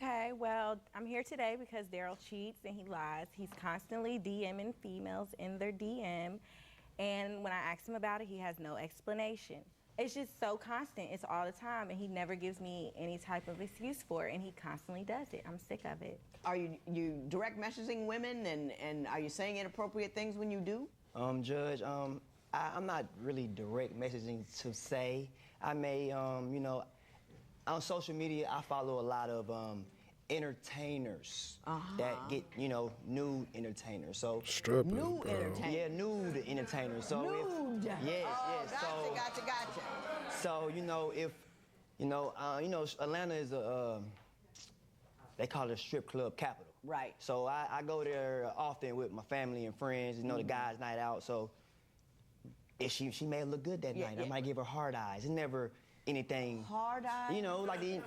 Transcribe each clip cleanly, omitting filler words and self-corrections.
Okay, well, I'm here today because Daryl cheats and he lies. He's constantly DMing females in their DM, and when I ask him about it, he has no explanation. It's just so constant. It's all the time, and he never gives me any type of excuse for it, and he constantly does it. I'm sick of it. Are you direct messaging women and are you saying inappropriate things when you do? Judge, I'm not really direct messaging to say. I may, on social media, I follow a lot of entertainers that get, nude entertainers. So Strippers, New bro. entertainment. yeah, nude entertainers. So Nude. yes, Oh, yes. So gotcha. so if Atlanta is they call it a strip club capital. Right. So I go there often with my family and friends, the guys' night out. So if she may look good that night, I might give her hard eyes. It's never anything. Hard eyes?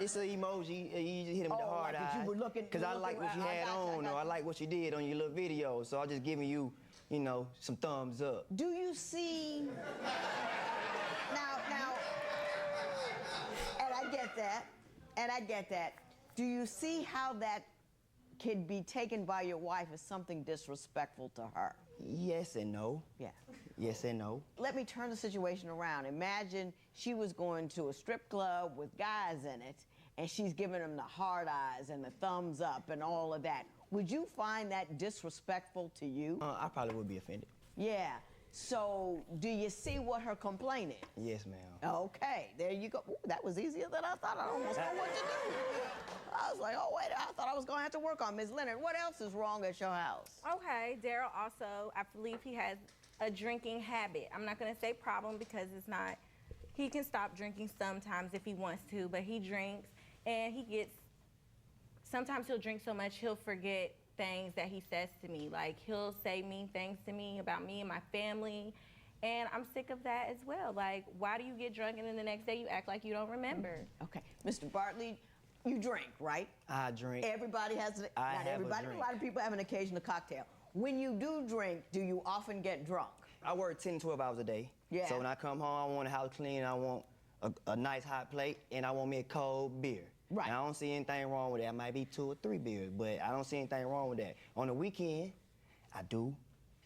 It's an emoji. You just hit him with the hard like that eyes. you were looking- Because I like what you had on, or I like what you did on your little video. So I'm just giving you, some thumbs up. Do you see now and I get that. Do you see how that can be taken by your wife as something disrespectful to her? Yes and no. Yeah. Yes and no. Let me turn the situation around. Imagine she was going to a strip club with guys in it, and she's giving them the hard eyes and the thumbs up and all of that. Would you find that disrespectful to you? I probably would be offended. Yeah. So, do you see what her complaint is? Yes, ma'am. Okay, there you go. Ooh, that was easier than I thought. I almost know what to do. I was like, oh, wait, I thought I was going to have to work on Ms. Leonard. What else is wrong at your house? Okay, Daryl also, I believe he has a drinking habit. I'm not gonna say problem because it's not, he can stop drinking sometimes if he wants to, but he drinks and sometimes he'll drink so much he'll forget things that he says to me. Like he'll say mean things to me about me and my family, and I'm sick of that as well. Like, why do you get drunk and then the next day you act like you don't remember? Okay, Mr. Bartley, you drink, right? I drink. Everybody has, not everybody, a lot of people have an occasional cocktail. When you do drink, do you often get drunk? I work 10, 12 hours a day. Yeah. So when I come home, I want the house clean, I want a nice hot plate, and I want me a cold beer. Right. And I don't see anything wrong with that. It might be 2 or 3 beers, but I don't see anything wrong with that. On the weekend, I do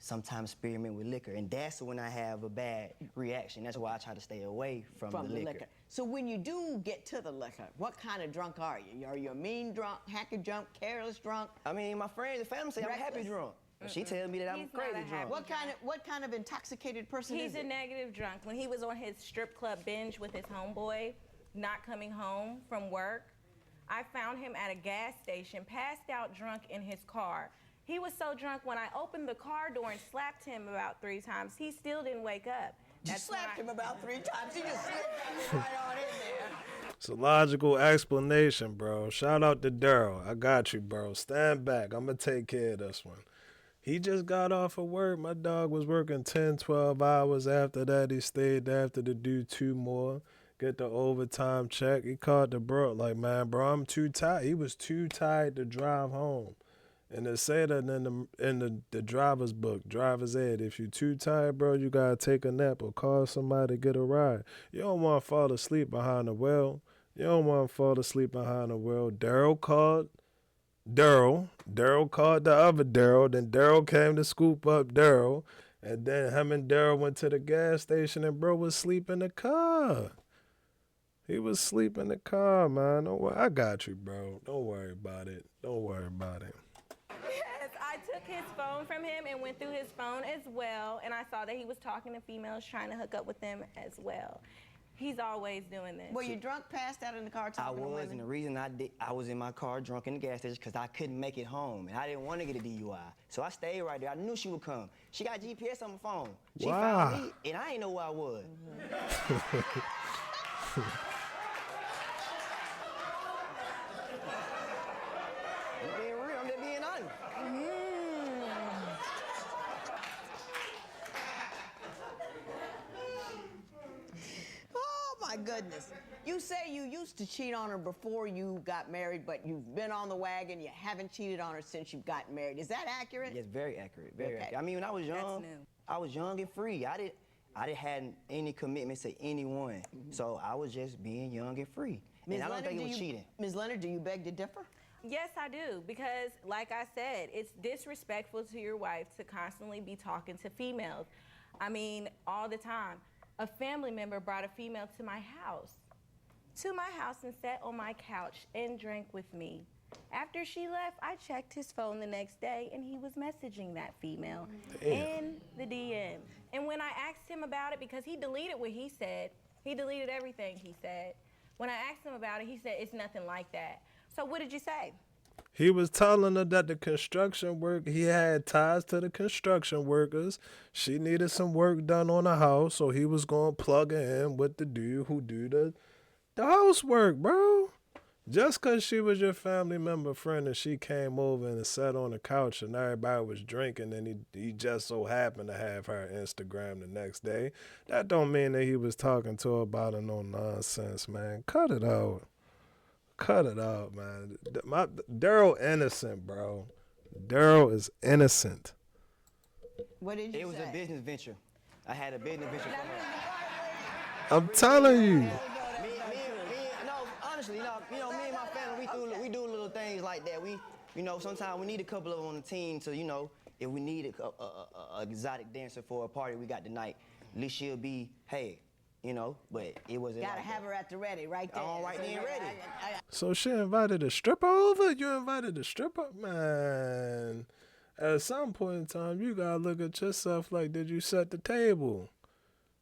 sometimes experiment with liquor, and that's when I have a bad reaction. That's why I try to stay away from the liquor. So when you do get to the liquor, what kind of drunk are you? Are you a mean drunk, hacky drunk, careless drunk? I mean, my friends and family say I'm a happy drunk. She tells me that I'm He's not crazy a happy drunk. What kind of intoxicated person is He's a he? negative drunk. When he was on his strip club binge with his homeboy, not coming home from work, I found him at a gas station, passed out drunk in his car. He was so drunk when I opened the car door and slapped him about 3 times, he still didn't wake up. You slapped him about 3 times. He just slipped right on in there. It's a logical explanation, bro. Shout out to Daryl. I got you, bro. Stand back. I'm going to take care of this one. He just got off of work. My dog was working 10, 12 hours. After that, he stayed after to do 2 more. Get the overtime check. He called the bro, like, man, bro, I'm too tired. He was too tired to drive home. And it said that in the driver's book, driver's ed, if you're too tired, bro, you got to take a nap or call somebody to get a ride. You don't want to fall asleep behind the wheel. Daryl called the other Daryl. Then Daryl came to scoop up Daryl. And then him and Daryl went to the gas station and bro was asleep in the car. He was asleep in the car, man. Don't worry. I got you, bro. Don't worry about it. Yes, I took his phone from him and went through his phone as well, and I saw that he was talking to females, trying to hook up with them as well. He's always doing this. Were you drunk, passed out in the car I talking to was, women? and the reason I was in my car drunk in the gas station because I couldn't make it home, and I didn't want to get a DUI. So I stayed right there. I knew she would come. She got GPS on my phone. She found me, and I didn't know where I was. I'm being real. I'm just being honest. Oh my goodness. You say you used to cheat on her before you got married, but you've been on the wagon, you haven't cheated on her since you've gotten married. Is that accurate? Yes, very accurate. Very Okay. accurate. I mean, when I was young, new. I was young and free. I didn't have any commitments to anyone. So I was just being young and free. And I don't think it was cheating. Ms. Leonard, do you beg to differ? Yes, I do, because like I said, it's disrespectful to your wife to constantly be talking to females. I mean, all the time. A family member brought a female to my house. And sat on my couch and drank with me. After she left, I checked his phone the next day and he was messaging that female in the DM. And when I asked him about it, because he deleted what he said, he deleted everything he said. When I asked him about it, he said, it's nothing like that. So what did you say? He was telling her that the construction work, he had ties to the construction workers. She needed some work done on the house, so he was going to plug her in with the dude who do the housework, bro. Just because she was your family member friend and she came over and sat on the couch and everybody was drinking and he just so happened to have her Instagram the next day, that don't mean that he was talking to her about it no nonsense, man. Cut it out. Cut it out, man. Daryl innocent, bro. Daryl is innocent. What did you say? It was a business venture. I had a business venture for her. I'm telling you. No, honestly, me and my family, we do little things like that. Sometimes we need a couple of them on the team to, if we need a exotic dancer for a party we got tonight, at least she'll be, hey, but it wasn't. Gotta like have that. her at the ready, right there. All right then, ready. So she invited a stripper over? You invited a stripper? Man, at some point in time, you gotta look at yourself like, did you set the table?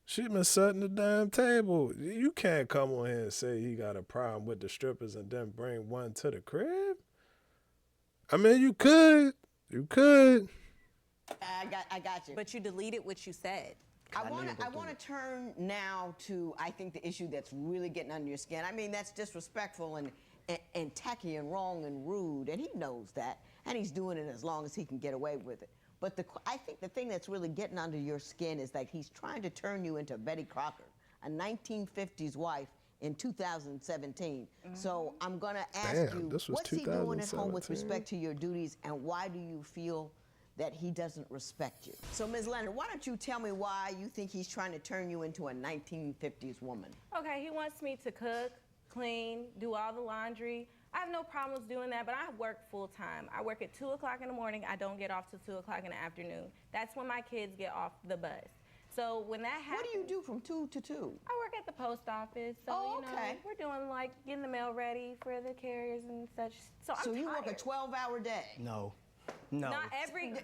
She been setting the damn table. You can't come on here and say he got a problem with the strippers and then bring one to the crib. I mean, you could. You could. I got you. But you deleted what you said. I want to turn now to, I think, the issue that's really getting under your skin. I mean, that's disrespectful and tacky and wrong and rude, and he knows that, and he's doing it as long as he can get away with it. But I think the thing that's really getting under your skin is that he's trying to turn you into Betty Crocker, a 1950s wife in 2017. So I'm going to ask you, what's he doing at home with respect to your duties, and why do you feel that he doesn't respect you? So, Ms. Leonard, why don't you tell me why you think he's trying to turn you into a 1950s woman? Okay, he wants me to cook, clean, do all the laundry. I have no problems doing that, but I work full time. I work at 2 o'clock in the morning. I don't get off till 2 o'clock in the afternoon. That's when my kids get off the bus. So when that happens... What do you do from 2 to 2? I work at the post office. So, okay. We're doing like getting the mail ready for the carriers and such. So I'm you tired. work a 12-hour day? No. Not every day.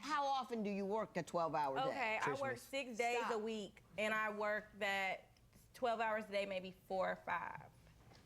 How often do you work a 12-hour day? Okay, I work 6 days a week, and I work that 12 hours a day, maybe 4 or 5.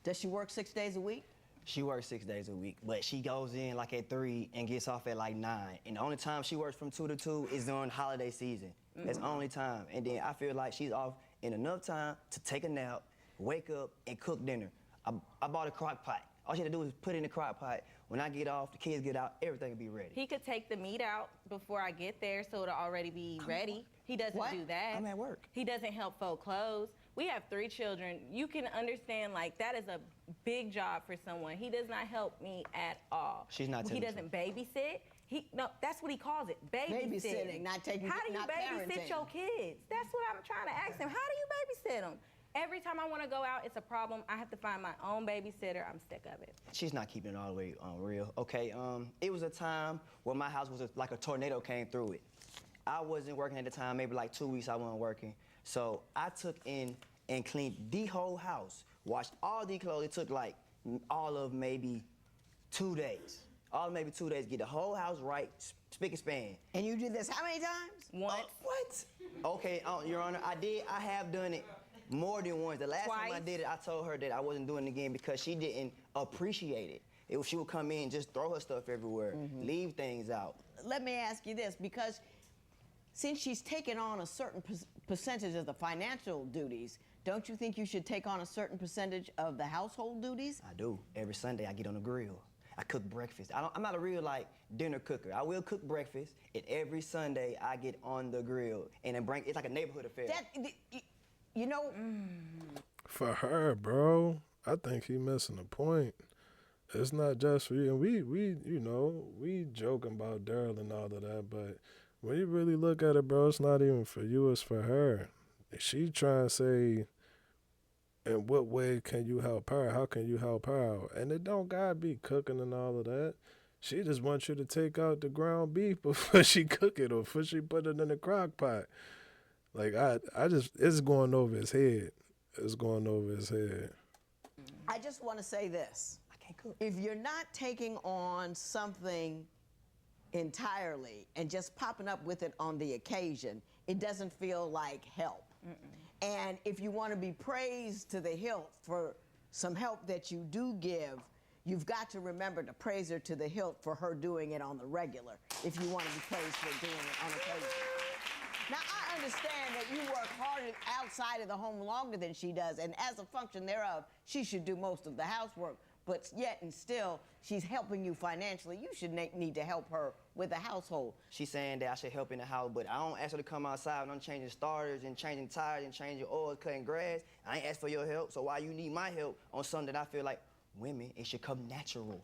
Does she work 6 days a week? She works 6 days a week, but she goes in like at 3 and gets off at like 9. And the only time she works from 2 to 2 is during holiday season. That's the only time. And then I feel like she's off in enough time to take a nap, wake up, and cook dinner. I bought a crock pot. All she had to do is put it in the crock pot. When I get off, the kids get out, everything will be ready. He could take the meat out before I get there, so it'll already be ready. He doesn't do that. I'm at work. He doesn't help fold clothes. We have 3 children. You can understand, like, that is a big job for someone. He does not help me at all. She's not He telling doesn't babysit. No, that's what he calls it, Babysitting, not taking, How do you not babysit parenting. your kids? That's what I'm trying to ask him. How do you babysit them? Every time I want to go out, it's a problem. I have to find my own babysitter. I'm sick of it. She's not keeping it all the way real. Okay, it was a time where my house was like a tornado came through it. I wasn't working at the time, maybe like 2 weeks I wasn't working. So I took in and cleaned the whole house, washed all the clothes. It took like all of maybe 2 days. Get the whole house right, spick and span. And you did this how many times? Once. What? Okay, Your Honor, I have done it more than once. The last time I Twice. did it, I told her that I wasn't doing it again because she didn't appreciate it. She would come in and just throw her stuff everywhere, leave things out. Let me ask you this, because since she's taken on a certain percentage of the financial duties, don't you think you should take on a certain percentage of the household duties? I do. Every Sunday I get on the grill. I cook breakfast. I'm not a real like dinner cooker. I will cook breakfast, and every Sunday I get on the grill and then it's like a neighborhood affair. You know, For her, bro, I think he missing the point. It's not just for you. And we joking about Daryl and all of that, but when you really look at it, bro, it's not even for you, it's for her. She trying to say in what way can you help her? How can you help her out? And it don't gotta be cooking and all of that. She just wants you to take out the ground beef before she cook it or before she put it in the crock pot. Like I just, it's going over his head. It's going over his head. I just want to say this. I can't cook. If you're not taking on something entirely and just popping up with it on the occasion, it doesn't feel like help. And if you want to be praised to the hilt for some help that you do give, you've got to remember to praise her to the hilt for her doing it on the regular, if you want to be praised for doing it on occasion. Now, I understand that you work harder outside of the home longer than she does, and as a function thereof, she should do most of the housework. But yet and still, she's helping you financially. You should need to help her with the household. She's saying that I should help in the house, but I don't ask her to come outside when I'm changing starters and changing tires and changing oils, cutting grass. I ain't asked for your help, so why you need my help on something that I feel like women, it should come natural.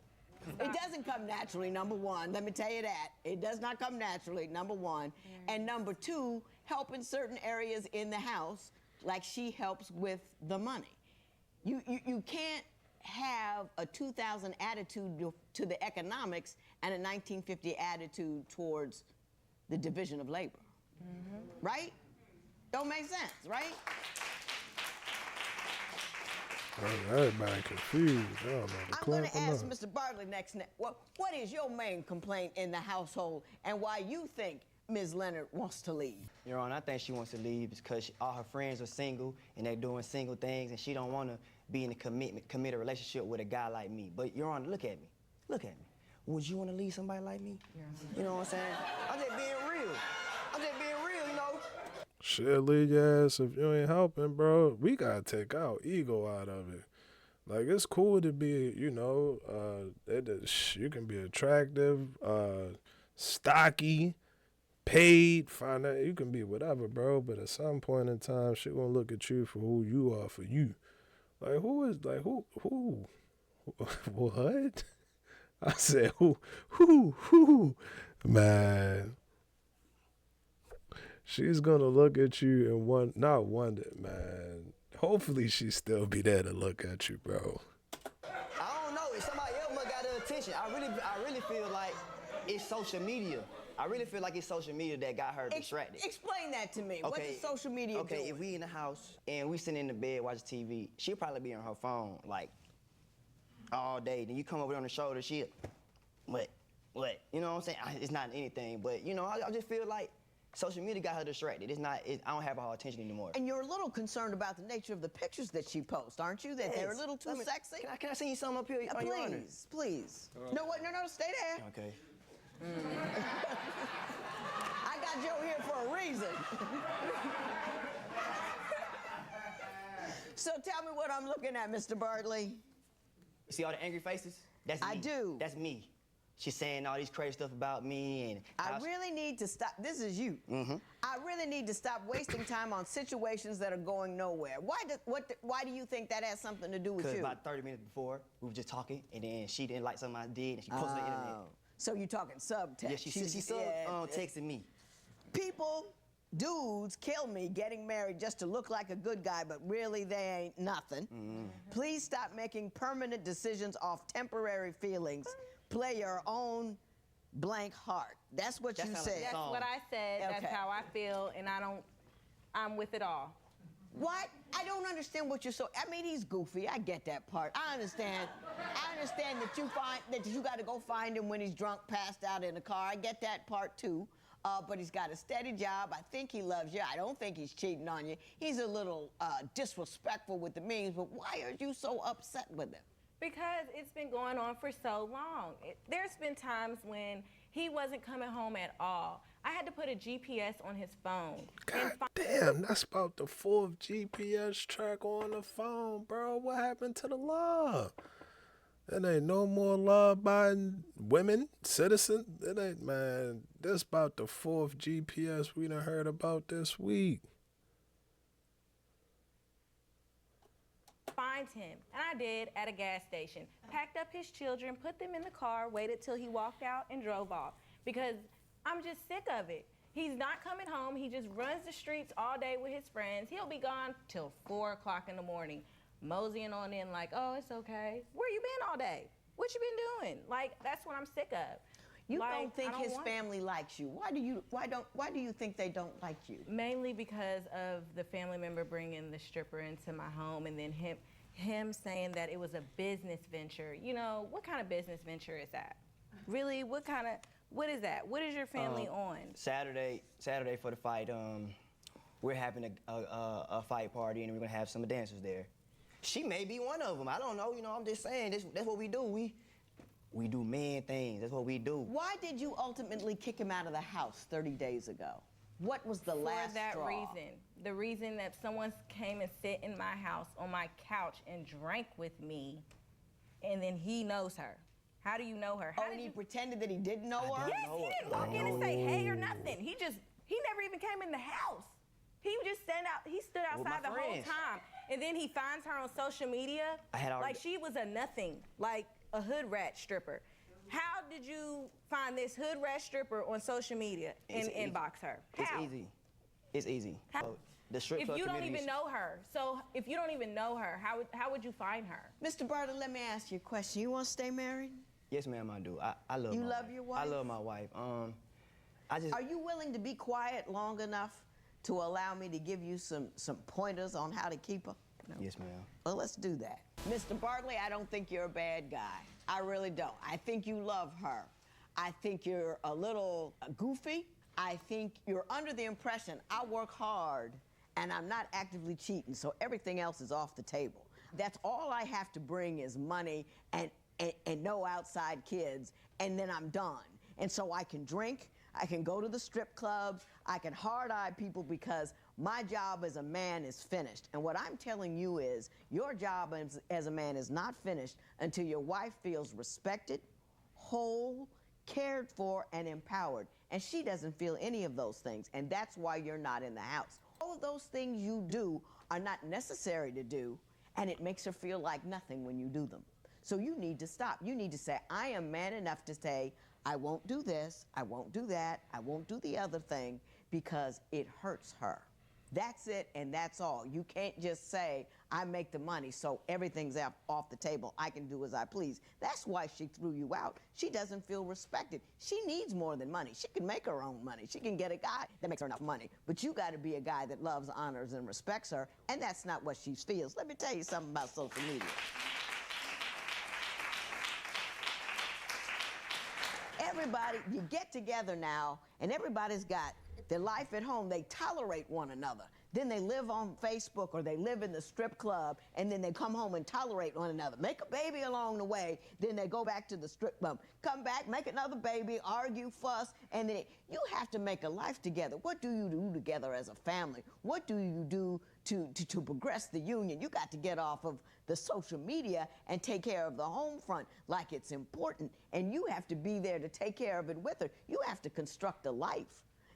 It doesn't come naturally, number one. Let me tell you that. It does not come naturally, number one. And number two, help in certain areas in the house, like she helps with the money. You can't have a 2000 attitude to the economics and a 1950 attitude towards the division of labor. Right? Don't make sense, right? Everybody confused. I don't know the I'm going clap to or ask not. Mr. Bartley next. What is your main complaint in the household and why you think Ms. Leonard wants to leave? Your Honor, I think she wants to leave because all her friends are single and they're doing single things, and she don't want to be in a committed relationship with a guy like me. But Your Honor, look at me. Look at me. Would you want to leave somebody like me? You know what I'm saying? I'm just being real. I'm just being real, you know? Shit, leave your ass if you ain't helping, bro. We gotta take our ego out of it. Like, it's cool to be, you know, you can be attractive, stocky, paid, you can be whatever, bro. But at some point in time, she gonna look at you for who you are for you. Like, who, what? I said, who, man. She's gonna look at you and not wonder, man. Hopefully she still be there to look at you, bro. I don't know. If somebody else must got her attention. I really feel like it's social media. I really feel like it's social media that got her distracted. Explain that to me. What does social media do? Okay, if we in the house and we sitting in the bed watching TV, she'll probably be on her phone like all day. Then you come over on the shoulder, what? You know what I'm saying? It's not anything, but you know, I just feel like social media got her distracted. I don't have her attention anymore. And you're a little concerned about the nature of the pictures that she posts, aren't you? That they're a little too sexy? Can I send you something up here? On your honor? Please. No, wait, no, stay there. Okay. I got you over here for a reason. So tell me what I'm looking at, Mr. Bartley. You see all the angry faces? That's me. I do. That's me. She's saying all these crazy stuff about me and I really need to stop. This is you. I really need to stop wasting time on situations that are going nowhere. Why do you think that has something to do with because you? about 30 minutes before, we were just talking, and then she didn't like something I did, and she posted on the internet. So you're talking subtext. Yeah, she texting me. People, dudes, kill me getting married just to look like a good guy, but really they ain't nothing. Please stop making permanent decisions off temporary feelings. Play your own blank heart. That's what you said. That's what I said. That's how I feel, and I'm with it all. What? I don't understand what you're I mean, he's goofy. I get that part. I understand that you got to go find him when he's drunk, passed out in the car. I get that part too. But he's got a steady job. I think he loves you. I don't think he's cheating on you. He's a little disrespectful with the means, but why are you so upset with him? Because it's been going on for so long. There's been times when he wasn't coming home at all. I had to put a GPS on his phone. God damn, that's about the fourth GPS track on the phone, bro. What happened to the law? It ain't no more law-abiding women, citizens. It ain't, man. This about the fourth GPS we done heard about this week. Find him, and I did at a gas station. Packed up his children, put them in the car, waited till he walked out and drove off because I'm just sick of it. He's not coming home. He just runs the streets all day with his friends. He'll be gone till 4 o'clock in the morning. moseying on in like, oh, it's okay. Where you been all day? What you been doing? Like, that's what I'm sick of. You Like, don't think I don't his want- family likes you. Why do you think they don't like you? Mainly because of the family member bringing the stripper into my home, and then him saying that it was a business venture. You know, what kind of business venture is that? Really, what is that? What is your family on? Saturday for the fight, we're having a fight party, and we're gonna have some dancers there. She may be one of them. I don't know. You know, I'm just saying. That's what we do. We do man things. That's what we do. Why did you ultimately kick him out of the house 30 days ago? What was the last For that straw? reason. The reason that someone came and sit in my house on my couch and drank with me, and then he knows her. How do you know her? How Oh, did and he you? pretended that he didn't know her? Yes, he didn't walk in and say hey or nothing. He never even came in the house. He just stood With my outside the whole friends. time. And then he finds her on social media. I had already- like she was a nothing, like a hood rat stripper. How did you find this hood rat stripper on social media and It's easy. inbox her? It's How? easy. It's easy. How? The strip If club you don't community even know her, how would you find her? Mr. Bartlett, let me ask you a question. You want to stay married? Yes, ma'am, I do. I love You my love wife. your wife? I love my wife. I just Are you willing to be quiet long enough to allow me to give you some pointers on how to keep her? Yes, ma'am. Well, let's do that. Mr. Bartley, I don't think you're a bad guy. I really don't. I think you love her. I think you're a little goofy. I think you're under the impression I work hard and I'm not actively cheating, so everything else is off the table. That's all I have to bring is money and no outside kids, and then I'm done. And so I can drink, I can go to the strip clubs, I can hard-eye people because my job as a man is finished. And what I'm telling you is your job as a man is not finished until your wife feels respected, whole, cared for, and empowered. And she doesn't feel any of those things, and that's why you're not in the house. All of those things you do are not necessary to do, and it makes her feel like nothing when you do them. So you need to stop. You need to say, I am man enough to say, I won't do this, I won't do that, I won't do the other thing, because it hurts her. That's it, and that's all. You can't just say, I make the money, so everything's off the table. I can do as I please. That's why she threw you out. She doesn't feel respected. She needs more than money. She can make her own money. She can get a guy that makes her enough money. But you got to be a guy that loves, honors, and respects her, and that's not what she feels. Let me tell you something about social media. Everybody, you get together now, and everybody's got their life at home. They tolerate one another. Then they live on Facebook or they live in the strip club, and then they come home and tolerate one another. Make a baby along the way, then they go back to the strip club. Come back, make another baby, argue, fuss, and then you have to make a life together. What do you do together as a family? What do you do to progress the union? You got to get off of the social media and take care of the home front like it's important, and you have to be there to take care of it with her. You have to construct a life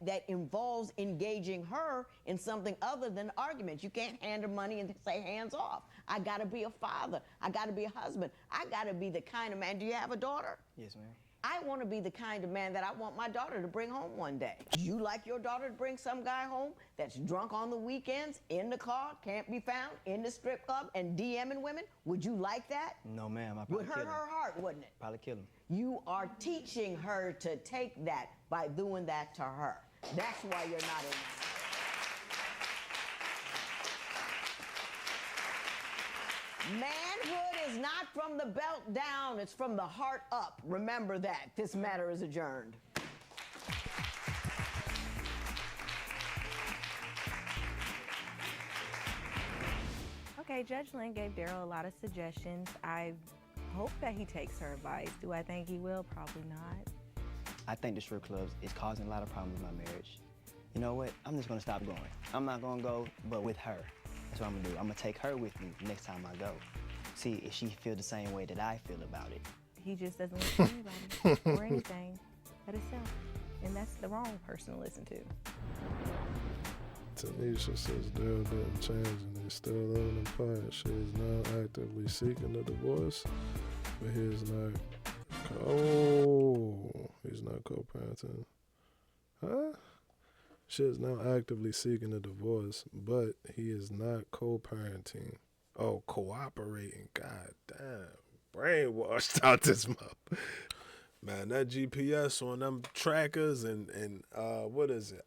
that involves engaging her in something other than arguments. You can't hand her money and say, hands off. I gotta be a father. I gotta be a husband. I gotta be the kind of man. Do you have a daughter? Yes, ma'am. I want to be the kind of man that I want my daughter to bring home one day. You like your daughter to bring some guy home that's drunk on the weekends, in the car, can't be found, in the strip club, and DMing women? Would you like that? No, ma'am. I Would probably hurt kill him. her heart, wouldn't it? Probably kill him. You are teaching her to take that by doing that to her. That's why you're not in there. Manhood is not from the belt down, it's from the heart up. Remember that. This matter is adjourned. Okay, Judge Lynn gave Daryl a lot of suggestions. I hope that he takes her advice. Do I think he will? Probably not. I think the strip clubs is causing a lot of problems in my marriage. You know what? I'm just gonna stop going. I'm not gonna go, but with her. That's what I'm gonna do. I'm gonna take her with me next time I go. See if she feels the same way that I feel about it. He just doesn't listen to anybody or anything but himself. And that's the wrong person to listen to. Tanisha says Daryl didn't change and they still living apart. She is now actively seeking a divorce, but he is not. He's not co-parenting. Huh? She is now actively seeking a divorce, but he is not co-parenting Oh, cooperating. God damn. Brainwashed out this mouth. Man, that GPS on them trackers and what is it?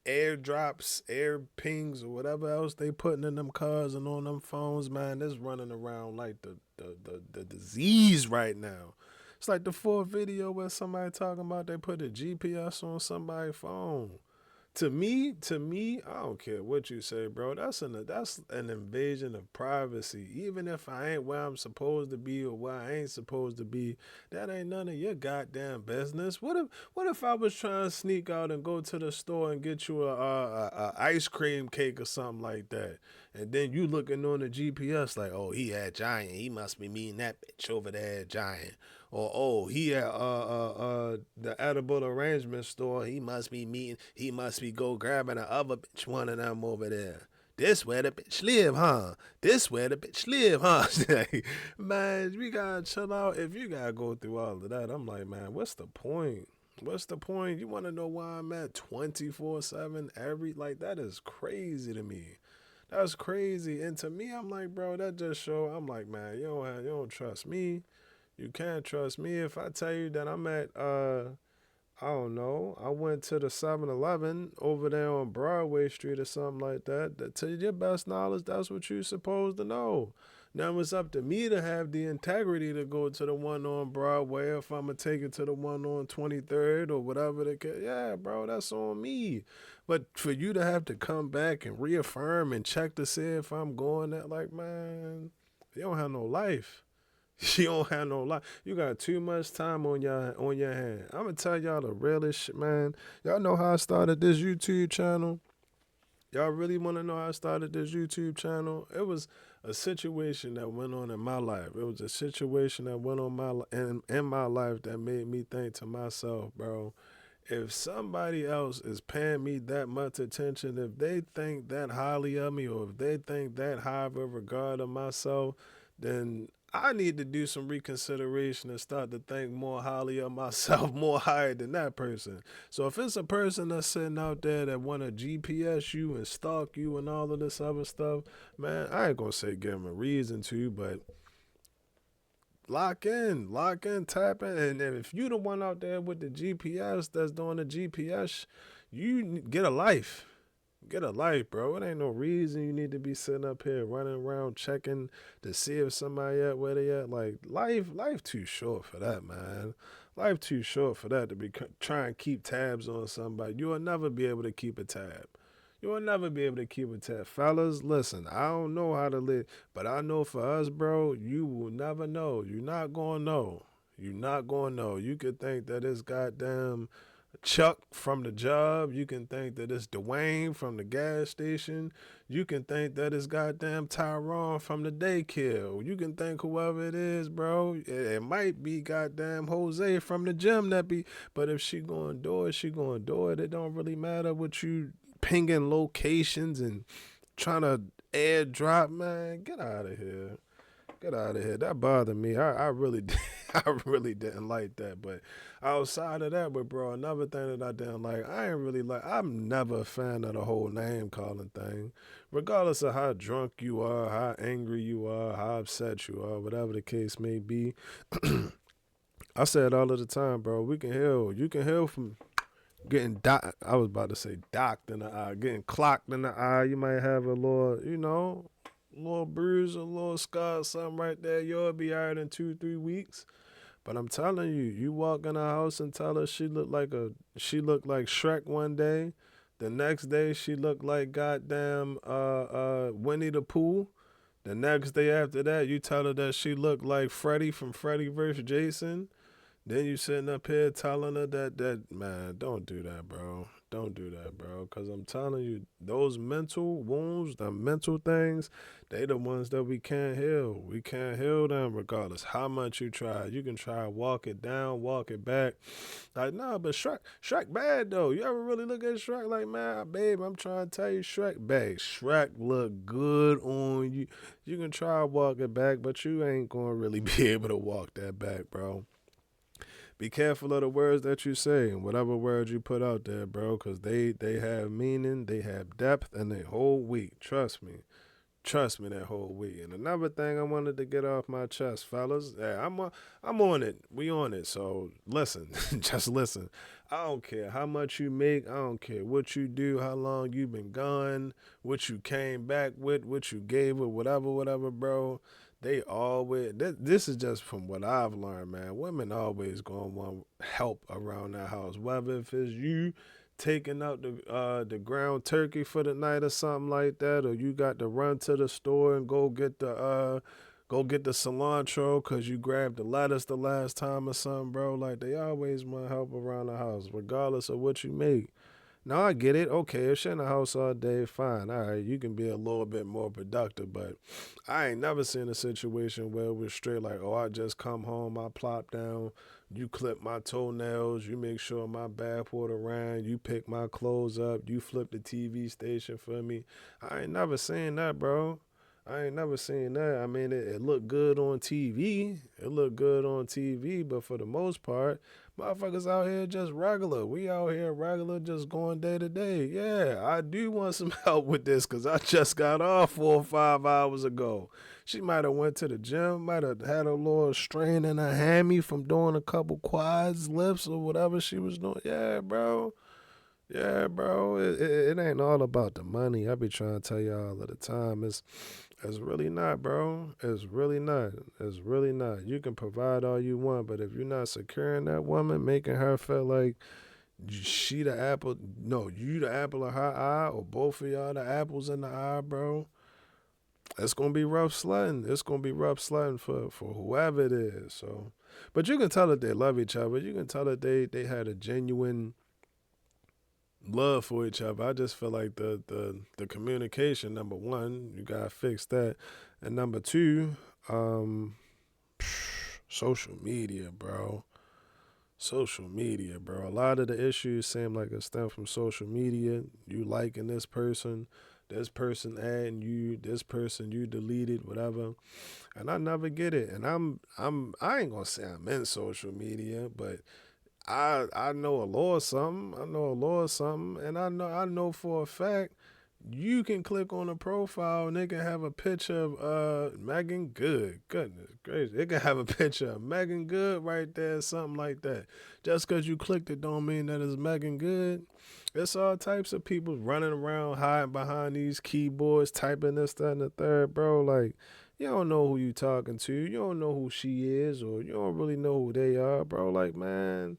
Airdrops, air pings, or whatever else they putting in them cars and on them phones, man, that's running around like the disease right now. It's like the fourth video where somebody talking about they put a GPS on somebody's phone. To me, I don't care what you say, bro. That's an invasion of privacy. Even if I ain't where I'm supposed to be or where I ain't supposed to be, that ain't none of your goddamn business. What if I was trying to sneak out and go to the store and get you a ice cream cake or something like that, and then you looking on the GPS like, oh, he at Giant, he must be meeting that bitch over there at Giant. Or oh, he at the edible arrangement store. He must be go grabbing the other bitch, one of them over there. This where the bitch live, huh? This where the bitch live, huh? Man, we gotta chill out. If you gotta go through all of that, I'm like, man, what's the point? What's the point? You want to know why I'm at 24/7 like that is crazy to me. That's crazy. And to me, I'm like, bro, that just show. I'm like, man, you don't trust me. You can't trust me if I tell you that I'm at, I don't know, I went to the 7-Eleven over there on Broadway Street or something like that. That to your best knowledge, that's what you're supposed to know. Now it's up to me to have the integrity to go to the one on Broadway if I'm going to take it to the one on 23rd or whatever the case. Yeah, bro, that's on me. But for you to have to come back and reaffirm and check to see if I'm going that, like, man, you don't have no life. You don't have no life. You got too much time on your hand. I'm gonna tell y'all the realest shit, man. Y'all know how I started this YouTube channel? Y'all really want to know how I started this YouTube channel? It was a situation that went on in my life. It was a situation that went on in my life that made me think to myself, bro, if somebody else is paying me that much attention, if they think that highly of me or if they think that high of a regard of myself, then I need to do some reconsideration and start to think more highly of myself, more higher than that person. So if it's a person that's sitting out there that want to GPS you and stalk you and all of this other stuff, man, I ain't gonna say give them a reason to, but lock in, tap in. And if you the one out there with the GPS that's doing the GPS, you get a life. Get a life, bro. It ain't no reason you need to be sitting up here running around checking to see if somebody at where they at. Like, life too short for that, man. Life too short for that to be trying to keep tabs on somebody. You will never be able to keep a tab. You will never be able to keep a tab. Fellas, listen, I don't know how to live, but I know for us, bro, you will never know. You're not going to know. You're not going to know. You could think that it's goddamn Chuck from the job. You can think that it's Dwayne from the gas station. You can think that it's goddamn Tyrone from the daycare. You can think whoever it is, bro. It might be goddamn Jose from the gym that be. But if she gonna do it, she gonna do it. It don't really matter what you pinging locations and trying to airdrop, man. Get out of here. Get out of here. That bothered me. I really did. I really didn't like that. But outside of that, bro, another thing that I didn't like, I'm never a fan of the whole name calling thing. Regardless of how drunk you are, how angry you are, how upset you are, whatever the case may be. I say it all of the time, bro. We can heal. You can heal from getting I was about to say docked in the eye, getting clocked in the eye. You might have a little, little bruise, a little scar, something right there. You'll be out in 2-3 weeks. But I'm telling you, you walk in her house and tell her she looked like Shrek one day. The next day she looked like goddamn Winnie the Pooh. The next day after that, you tell her that she looked like Freddy from Freddy vs. Jason. Then you sitting up here telling her that man, don't do that, bro. Don't do that, bro. Because I'm telling you, those mental wounds, the mental things, they the ones that we can't heal. We can't heal them regardless how much you try. You can try to walk it down, walk it back. Like, nah, but Shrek bad, though. You ever really look at Shrek like, man, babe, I'm trying to tell you, Shrek bad. Shrek look good on you. You can try to walk it back, but you ain't going to really be able to walk that back, bro. Be careful of the words that you say and whatever words you put out there, bro, because they have meaning, they have depth, and they hold weight. Trust me. Trust me, that whole week. And another thing I wanted to get off my chest, fellas. Yeah, I'm on it. We on it. So listen, just listen. I don't care how much you make. I don't care what you do, how long you been gone, what you came back with, what you gave with, whatever, bro. They always, this is just from what I've learned, man. Women always gonna want help around that house, whether if it's you taking out the ground turkey for the night or something like that, or you got to run to the store and go get the cilantro because you grabbed the lettuce the last time or something, bro. Like, they always want help around the house, regardless of what you make. Now, I get it. Okay, if you're in the house all day, fine. All right, you can be a little bit more productive, but I ain't never seen a situation where it was straight like, oh, I just come home, I plop down, you clip my toenails, you make sure my bathwater ran, you pick my clothes up, you flip the TV station for me. I ain't never seen that, bro. I ain't never seen that. I mean, it looked good on TV. It looked good on TV, but for the most part, motherfuckers out here just regular. We out here regular, just going day to day. Yeah, I do want some help with this because I just got off 4 or 5 hours ago. She might have went to the gym, might have had a little strain in her hammy from doing a couple quads, lifts, or whatever she was doing. Yeah, bro. Yeah, bro. It ain't all about the money. I be trying to tell y'all all of the time. It's really not, bro. It's really not. It's really not. You can provide all you want, but if you're not securing that woman, making her feel like she the apple, no, you the apple of her eye, or both of y'all the apples in the eye, bro, it's gonna be rough sledding. It's gonna be rough sledding for whoever it is. So, but you can tell that they love each other. You can tell that they had a genuine love for each other. I just feel like the communication, number one, you gotta fix that, and number two, social media, bro. Social media, bro. A lot of the issues seem like it stem from social media. You liking this person adding you, this person you deleted, whatever. And I never get it. And I ain't gonna say I'm in social media, but I know a little something. And I know for a fact you can click on a profile and they can have a picture of Megan Good. Goodness gracious. It can have a picture of Megan Good right there, something like that. Just because you clicked it don't mean that it's Megan Good. It's all types of people running around hiding behind these keyboards, typing this, that, and the third, bro. Like, you don't know who you talking to. You don't know who she is, or you don't really know who they are, bro. Like, man,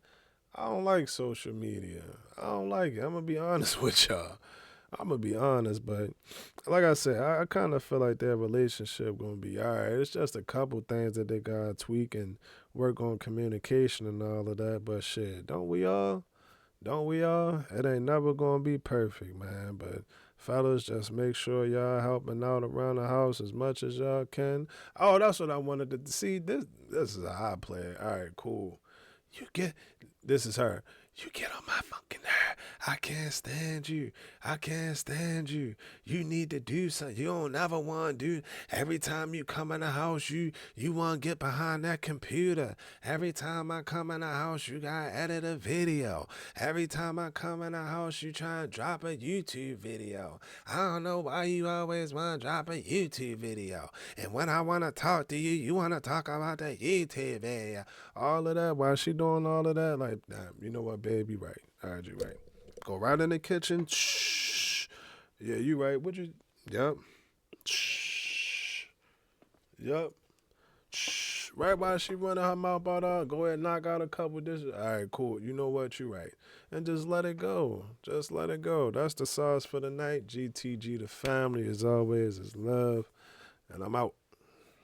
I don't like social media. I don't like it. I'm going to be honest with y'all. I'm going to be honest, but like I said, I kind of feel like their relationship going to be all right. It's just a couple things that they got to tweak and work on communication and all of that, but shit, don't we all? Don't we all? It ain't never going to be perfect, man, but fellas, just make sure y'all helping out around the house as much as y'all can. Oh, that's what I wanted to see. This is how I play it. All right, cool. This is her. You get on my fucking nerve. I can't stand you. I can't stand you. You need to do something. You don't ever want to do. Every time you come in the house, you want to get behind that computer. Every time I come in the house, you got to edit a video. Every time I come in the house, you try to drop a YouTube video. I don't know why you always want to drop a YouTube video. And when I want to talk to you, you want to talk about the YouTube video. All of that, while she doing all of that, like, nah, you know what, babe, you right. All right, you right. Go right in the kitchen. Shh. Yeah, you right. Yep. Shh. Yep. Shh. Right while she running her mouth out, go ahead and knock out a couple dishes. All right, cool. You know what, you right. And just let it go. Just let it go. That's the sauce for the night. GTG, the family, as always, is love. And I'm out.